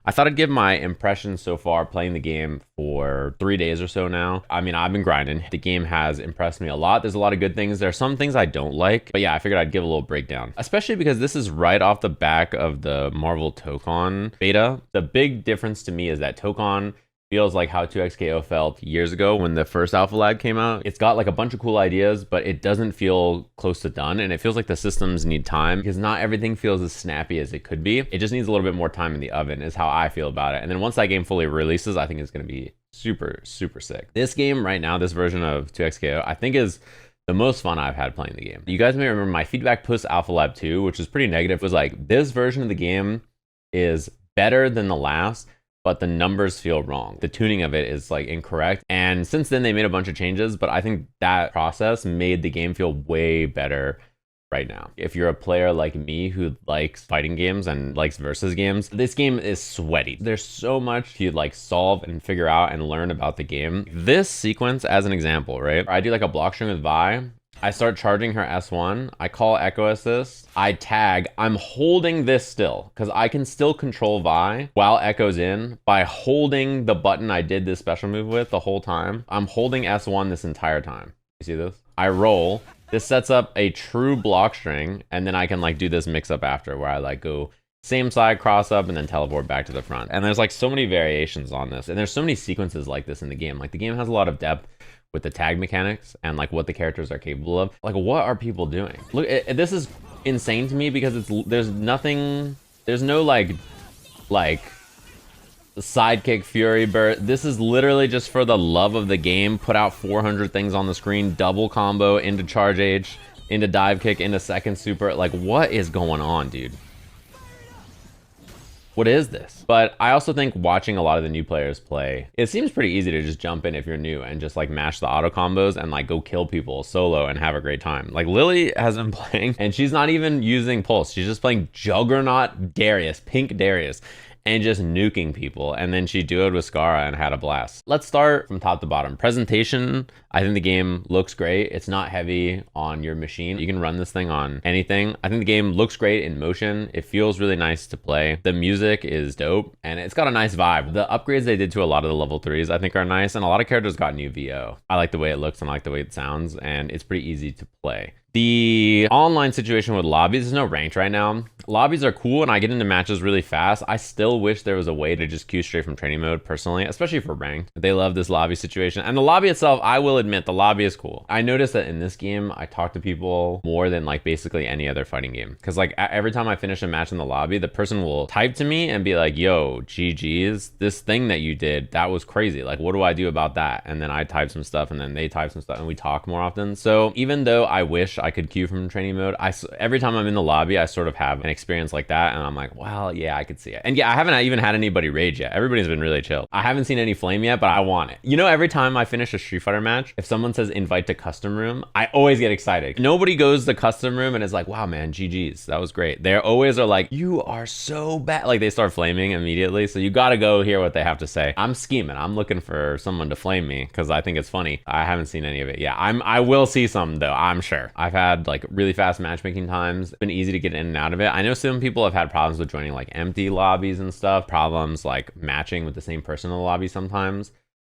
I thought I'd give my impressions so far playing the game for 3 days or so now. I mean, I've been grinding. The game has impressed me a lot. There's a lot of good things. There are some things I don't like, but yeah, I figured I'd give a little breakdown, especially because this is right off the back of the Marvel Tokon beta. The big difference to me is that Tokon feels like how 2XKO felt years ago when the first Alpha Lab came out. It's got like a bunch of cool ideas, but it doesn't feel close to done. And it feels like the systems need time because not everything feels as snappy as it could be. It just needs a little bit more time in the oven is how I feel about it. And then once that game fully releases, I think it's going to be super, super sick. This game right now, this version of 2XKO, I think is the most fun I've had playing the game. You guys may remember my feedback post Alpha Lab 2, which was pretty negative, was like, this version of the game is better than the last, but the numbers feel wrong. The tuning of it is like incorrect. And since then they made a bunch of changes, but I think that process made the game feel way better right now. If you're a player like me who likes fighting games and likes versus games, this game is sweaty. There's so much to like solve and figure out and learn about the game. This sequence as an example, right? I do like a block string with Vi. I start charging her S1, I call Echo Assist, I tag, I'm holding this still, because I can still control Vi while Echo's in by holding the button I did this special move with the whole time. I'm holding S1 this entire time. You see this? I roll, this sets up a true block string, and then I can like do this mix up after where I like go same side cross up and then teleport back to the front. And there's like so many variations on this, and there's so many sequences like this in the game. Like the game has a lot of depth with the tag mechanics and like what the characters are capable of. Like what are people doing? Look, this is insane to me because there's no like sidekick fury burst. This is literally just for the love of the game. Put out 400 things on the screen, double combo into charge H, into dive kick, into second super. Like what is going on, dude? What is this? But I also think watching a lot of the new players play, it seems pretty easy to just jump in if you're new and just like mash the auto combos and like go kill people solo and have a great time. Like Lily has been playing and she's not even using pulse. She's just playing Juggernaut Darius, Pink Darius, and just nuking people. And then she duoed with Scarra and had a blast. Let's start from top to bottom. Presentation, I think the game looks great. It's not heavy on your machine. You can run this thing on anything. I think the game looks great in motion. It feels really nice to play. The music is dope and it's got a nice vibe. The upgrades they did to a lot of the level 3s I think are nice, and a lot of characters got new VO. I like the way it looks and I like the way it sounds, and it's pretty easy to play. The online situation with lobbies, there's no ranked right now. Lobbies are cool and I get into matches really fast. I still wish there was a way to just queue straight from training mode personally, especially for ranked. They love this lobby situation. And the lobby itself, I will admit, the lobby is cool. I noticed that in this game, I talk to people more than like basically any other fighting game. Cause like every time I finish a match in the lobby, the person will type to me and be like, yo, GG's, this thing that you did, that was crazy. Like, what do I do about that? And then I type some stuff and then they type some stuff and we talk more often. So even though I wish I could queue from training mode, every time I'm in the lobby, I sort of have an experience like that. And I'm like, well, yeah, I could see it. And yeah, I haven't even had anybody rage yet. Everybody's been really chill. I haven't seen any flame yet, but I want it. You know, every time I finish a Street Fighter match, if someone says invite to custom room, I always get excited. Nobody goes to custom room and is like, wow, man, GG's, that was great. They always are like, you are so bad. Like they start flaming immediately. So you gotta go hear what they have to say. I'm scheming. I'm looking for someone to flame me because I think it's funny. I haven't seen any of it. Yeah, I will see some though, I'm sure. I've had like really fast matchmaking times. It's been easy to get in and out of it. I know some people have had problems with joining like empty lobbies and stuff. Problems like matching with the same person in the lobby sometimes.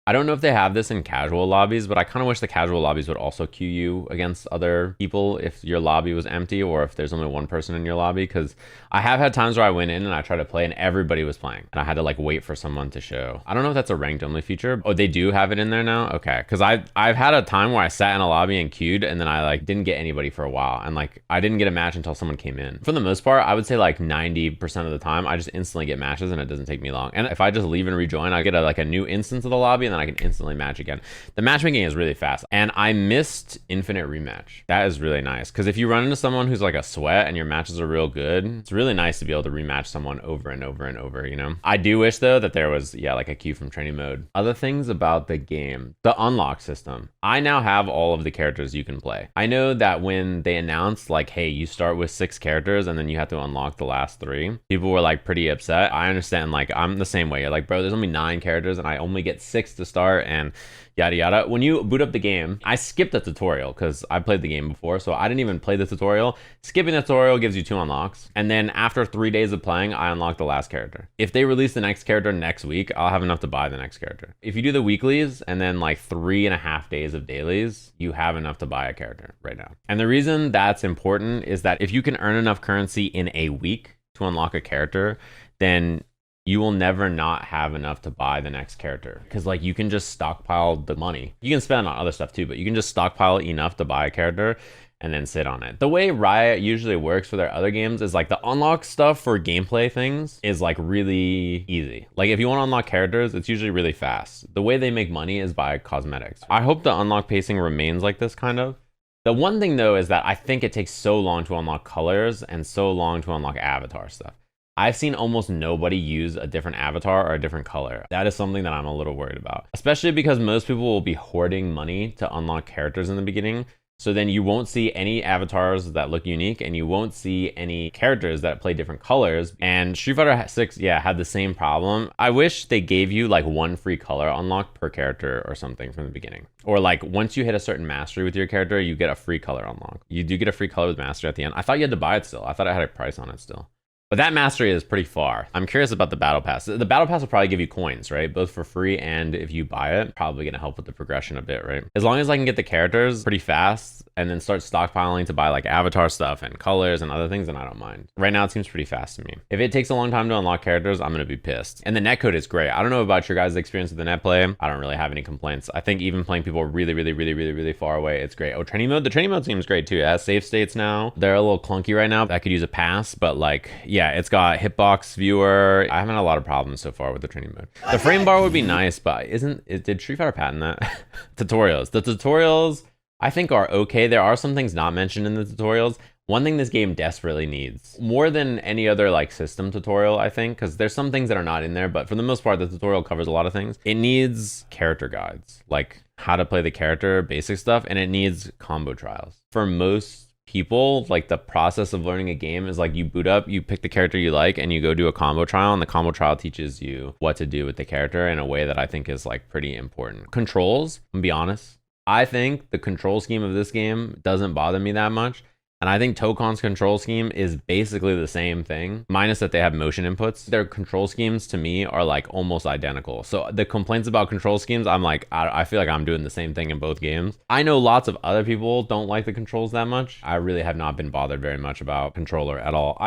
I don't know if they have this in casual lobbies, but I kind of wish the casual lobbies would also queue you against other people if your lobby was empty or if there's only one person in your lobby, because I have had times where I went in and I tried to play and everybody was playing and I had to like wait for someone to show. I don't know if that's a ranked only feature. Oh, they do have it in there now? Okay, because I've had a time where I sat in a lobby and queued and then I like didn't get anybody for a while and like I didn't get a match until someone came in. For the most part, I would say like 90% of the time I just instantly get matches and it doesn't take me long. And if I just leave and rejoin, I get like a new instance of the lobby and then I can instantly match again. The matchmaking is really fast and I missed infinite rematch. That is really nice because if you run into someone who's like a sweat and your matches are real good, it's really nice to be able to rematch someone over and over and over, you know? I do wish though that there was, yeah, like a queue from training mode. Other things about the game, the unlock system. I now have all of the characters you can play. I know that when they announced like, hey, you start with 6 characters and then you have to unlock the last 3, people were like pretty upset. I understand, like I'm the same way. You're like, bro, there's only 9 characters and I only get 6 to start and yada yada. When you boot up the game, I skipped the tutorial because I played the game before, so I didn't even play the tutorial. Skipping the tutorial gives you 2 unlocks, and then after 3 days of playing, I unlocked the last character. If they release the next character next week, I'll have enough to buy the next character. If you do the weeklies and then like 3.5 days of dailies, you have enough to buy a character right now. And the reason that's important is that if you can earn enough currency in a week to unlock a character, then you will never not have enough to buy the next character, because like you can just stockpile the money. You can spend on other stuff too, but you can just stockpile enough to buy a character and then sit on it. The way Riot usually works for their other games is like the unlock stuff for gameplay things is like really easy. Like if you want to unlock characters, it's usually really fast. The way they make money is by cosmetics. I hope the unlock pacing remains like this kind of. The one thing though is that I think it takes so long to unlock colors and so long to unlock avatar stuff. I've seen almost nobody use a different avatar or a different color. That is something that I'm a little worried about, especially because most people will be hoarding money to unlock characters in the beginning. So then you won't see any avatars that look unique, and you won't see any characters that play different colors. And Street Fighter 6, yeah, had the same problem. I wish they gave you like 1 free color unlock per character or something from the beginning. Or like once you hit a certain mastery with your character, you get a free color unlock. You do get a free color with mastery at the end. I thought you had to buy it still. I thought it had a price on it still. But that mastery is pretty far. I'm curious about the battle pass. The battle pass will probably give you coins, right? Both for free and if you buy it, probably gonna help with the progression a bit, right? As long as I can get the characters pretty fast and then start stockpiling to buy like avatar stuff and colors and other things, then I don't mind. Right now it seems pretty fast to me. If it takes a long time to unlock characters, I'm gonna be pissed. And the netcode is great. I don't know about your guys' experience with the net play. I don't really have any complaints. I think even playing people really far away, it's great. Oh, training mode? The training mode seems great too. It has save states now. They're a little clunky right now. I could use a pass, but like, yeah, it's got hitbox viewer. I haven't had a lot of problems so far with the training mode. The frame bar would be nice, but did Street Fighter patent that? Tutorials. The tutorials I think are okay. There are some things not mentioned in the tutorials. One thing this game desperately needs, more than any other like system tutorial, I think, because there's some things that are not in there, but for the most part, the tutorial covers a lot of things. It needs character guides, like how to play the character, basic stuff, and it needs combo trials. For most people, like the process of learning a game is like you boot up, you pick the character you like, and you go do a combo trial, and the combo trial teaches you what to do with the character in a way that I think is like pretty important. Controls, I'm gonna be honest, I think the control scheme of this game doesn't bother me that much. And I think Tokon's control scheme is basically the same thing, minus that they have motion inputs. Their control schemes to me are like almost identical. So the complaints about control schemes, I'm like, I feel like I'm doing the same thing in both games. I know lots of other people don't like the controls that much. I really have not been bothered very much about controller at all.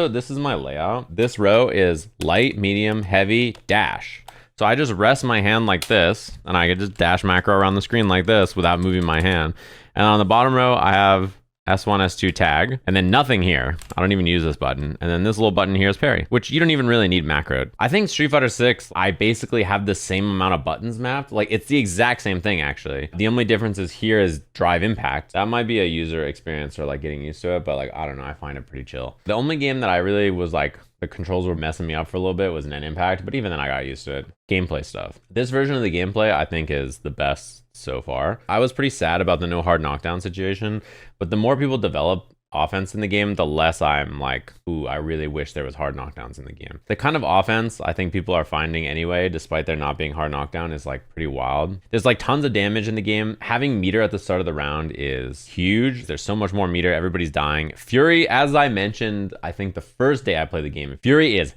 This is my layout. This row is light, medium, heavy, dash. So I just rest my hand like this, and I can just dash macro around the screen like this without moving my hand. And on the bottom row, I have S1, S2 tag, and then nothing here. I don't even use this button. And then this little button here is parry, which you don't even really need macroed. I think Street Fighter 6, I basically have the same amount of buttons mapped. Like it's the exact same thing actually. The only difference is here is drive impact. That might be a user experience or like getting used to it, but like, I don't know, I find it pretty chill. The only game that I really was like, the controls were messing me up for a little bit was Net Impact, but even then I got used to it. Gameplay stuff. This version of the gameplay I think is the best so far. I was pretty sad about the no hard knockdown situation, but the more people develop offense in the game, the less I'm like, ooh, I really wish there was hard knockdowns in the game. The kind of offense I think people are finding anyway, despite there not being hard knockdown, is like pretty wild. There's like tons of damage in the game. Having meter at the start of the round is huge. There's so much more meter. Everybody's dying. Fury, as I mentioned, I think the first day I played the game, Fury is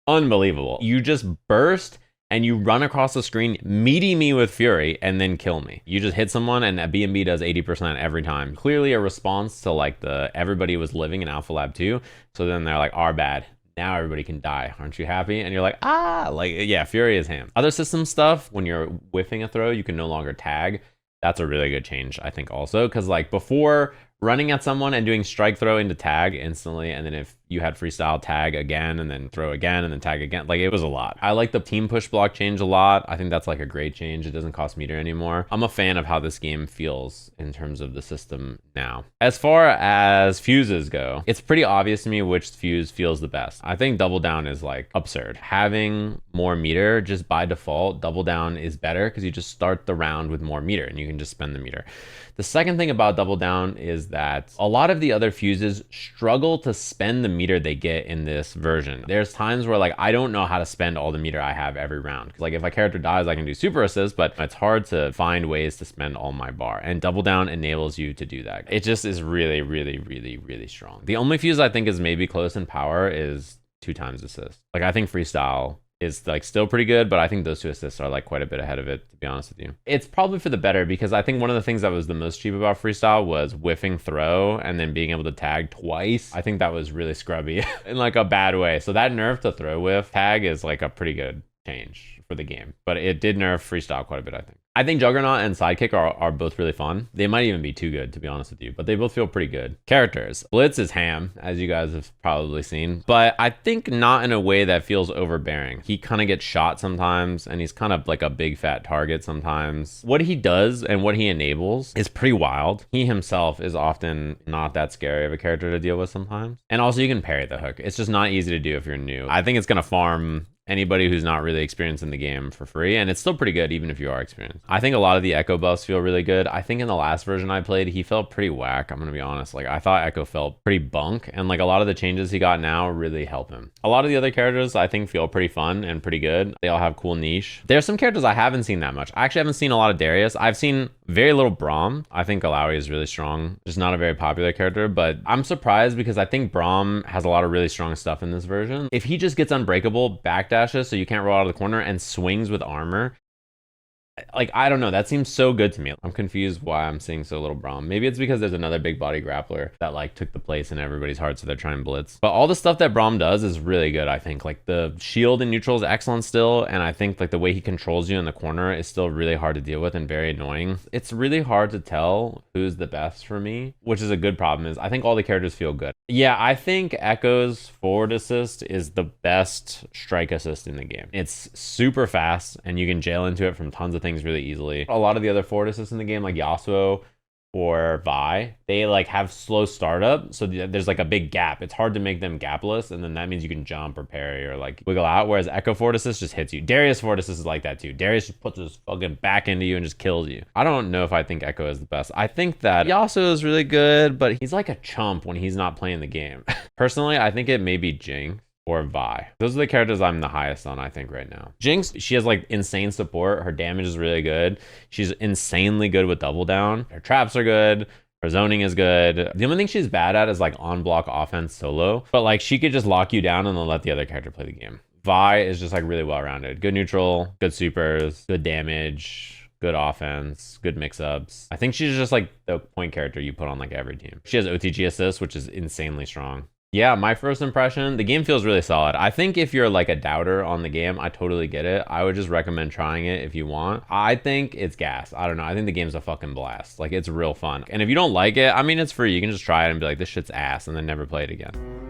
unbelievable. You just burst and you run across the screen, meeting me with Fury, and then kill me. You just hit someone, and that B&B does 80% every time. Clearly a response to like everybody was living in Alpha Lab 2, so then they're like, our bad. Now everybody can die. Aren't you happy? And you're like, like, yeah, Fury is him. Other system stuff, when you're whiffing a throw, you can no longer tag. That's a really good change, I think also, because like before, running at someone and doing strike throw into tag instantly, and then if you had freestyle, tag again and then throw again and then tag again, like it was a lot. I like the team push block change a lot. I think that's like a great change. It doesn't cost meter anymore. I'm a fan of how this game feels in terms of the system now. As far as fuses go, it's pretty obvious to me which fuse feels the best. I think double down is like absurd. Having more meter, just by default, double down is better because you just start the round with more meter and you can just spend the meter. The second thing about double down is that a lot of the other fuses struggle to spend the meter they get in this version. There's times where like I don't know how to spend all the meter I have every round. Like if a character dies, I can do super assist, but it's hard to find ways to spend all my bar, and double down enables you to do that. It just is really, really, really, really strong. The only fuse I think is maybe close in power is 2x assist. Like I think freestyle is like still pretty good, but I think those 2 assists are like quite a bit ahead of it, to be honest with you. It's probably for the better, because I think one of the things that was the most cheap about freestyle was whiffing throw and then being able to tag twice. I think that was really scrubby in like a bad way. So that nerf to throw whiff tag is like a pretty good change for the game, but it did nerf freestyle quite a bit, I think. I think Juggernaut and Sidekick are both really fun. They might even be too good, to be honest with you, but they both feel pretty good. Characters. Blitz is ham, as you guys have probably seen, but I think not in a way that feels overbearing. He kind of gets shot sometimes, and he's kind of like a big fat target sometimes. What he does and what he enables is pretty wild. He himself is often not that scary of a character to deal with sometimes. And also you can parry the hook. It's just not easy to do if you're new. I think it's gonna farm anybody who's not really experienced in the game for free, and it's still pretty good even if you are experienced. I think a lot of the Echo buffs feel really good. I think in the last version I played, he felt pretty whack, I'm gonna be honest. Like I thought Echo felt pretty bunk, and like a lot of the changes he got now really help him. A lot of the other characters I think feel pretty fun and pretty good. They all have cool niche. There's some characters I haven't seen that much. I actually haven't seen a lot of Darius. I've seen very little Braum. I think Alawi is really strong. Just not a very popular character, but I'm surprised because I think Braum has a lot of really strong stuff in this version. If he just gets unbreakable, backdashes so you can't roll out of the corner, and swings with armor, like I don't know, that seems so good to me. I'm confused why I'm seeing so little Braum. Maybe it's because there's another big body grappler that like took the place in everybody's heart, so they're trying blitz. But all the stuff that Braum does is really good. I think like the shield in neutral is excellent still, and I think like the way he controls you in the corner is still really hard to deal with and very annoying. It's really hard to tell who's the best for me, which is a good problem. Is I think all the characters feel good. Yeah, I think Echo's forward assist is the best strike assist in the game. It's super fast and you can jail into it from tons of things really easily. A lot of the other forward assists in the game, like Yasuo or Vi, they like have slow startup, so there's like a big gap. It's hard to make them gapless, and then that means you can jump or parry or like wiggle out, whereas Echo forward assist just hits you. Darius forward assist is like that too. Darius just puts his fucking back into you and just kills you. I don't know if I think Echo is the best. I think that Yasuo is really good, but he's like a chump when he's not playing the game. Personally, I think it may be Jing or Vi. Those are the characters I'm the highest on, I think, right now. Jinx, she has like insane support. Her damage is really good. She's insanely good with double down. Her traps are good. Her zoning is good. The only thing she's bad at is like on block offense solo, but like she could just lock you down and then let the other character play the game. Vi is just like really well-rounded. Good neutral, good supers, good damage, good offense, good mix-ups. I think she's just like the point character you put on like every team. She has OTG assist, which is insanely strong. Yeah, my first impression, the game feels really solid. I think if you're like a doubter on the game, I totally get it. I would just recommend trying it if you want. I think it's gas. I don't know. I think the game's a fucking blast. Like, it's real fun. And if you don't like it, I mean, it's free. You can just try it and be like, this shit's ass, and then never play it again.